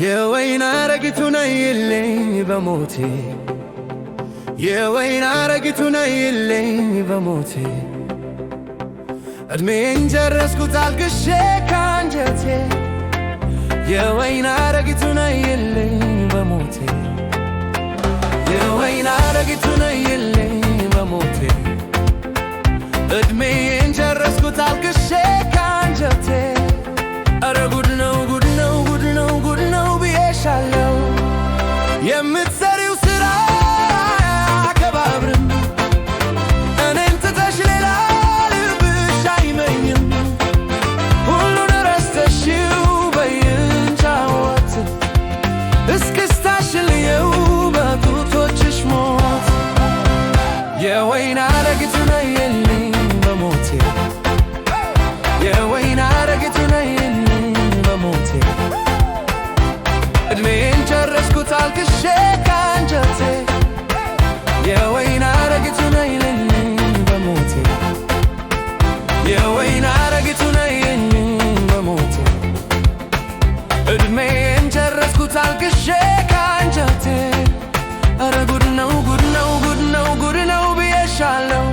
የወይን አረጊቱ ነይልኝ በሞቴ የወይን አረጊቱ ነይልኝ በሞቴ እድሜን ጨረስኩት አልቅሼ ካንጀቴ የወይን አረጊቱ ነይልኝ በሞቴ የወይን አረጊቱ ነይልኝ በሞቴ እድሜን ጨረስኩት አልቅሼ ካንጀቴ ኧረ ጉድ ነው ጉድ ነው ጉድ ነው ጉድ ነው ብዬሻለው የምትሰሪው ስራ አያከባብርም እኔን ትተሽ ሌላ ልብሽ አይመኝም ሁሉን ረስተሽው በይንጫወት እስክስታሽን ልየው በጡቶችሽ ሞት የወይን አረጊቱ ነይልኝ በሞቴ የወይን አረጊቱ ነይልኝ በሞቴ እድሜን ጨረስኩት አልቅሼ ካንጀቴ የወይን አረጊቱ ነይልኝ በሞቴ የወይን አረጊቱ ነይልኝ በሞቴ እድሜን ጨረስኩት አልቅሼ ካንጀቴ ኧረ ጉድ ነው ጉድ ነው ጉድ ነው ጉድ ነው ብዬሻለው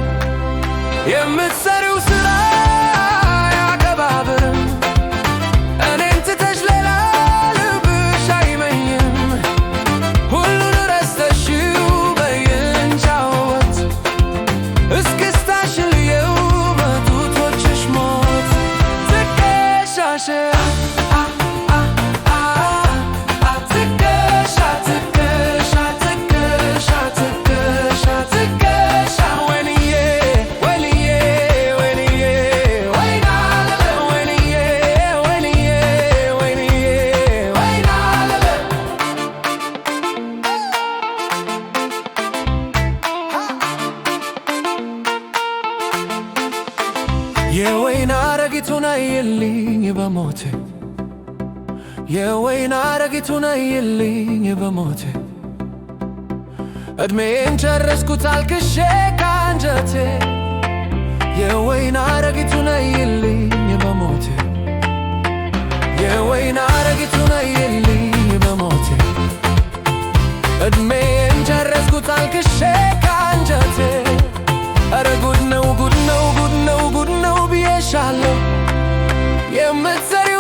የምትሰሪው ስራ አያከባብርም እኔን ትተሽ ሌላ ልብሽ አይመኝም ሁሉን ረስተሽው በይንጫወት እስክስታሽን ልየው በጡቶችሽ ሞት ትከሻሽ የወይን አረጊቱ ነይልኝ በሞቴ የወይን አረጊቱ ነይልኝ በሞቴ እድሜን ጨረስኩት አልቅሼ ካንጀቴ የወይን አረጊቱ ነይልኝ በሞቴ የወይን አረጊቱ ነይልኝ በሞቴ እድሜን ጨረስኩት አልቅሼ ካንጀቴ ኧረ ጉድ ነው ጉድ ነው ጉድ ነው ጉድ ነው ብዬሻለው የምትሰሪው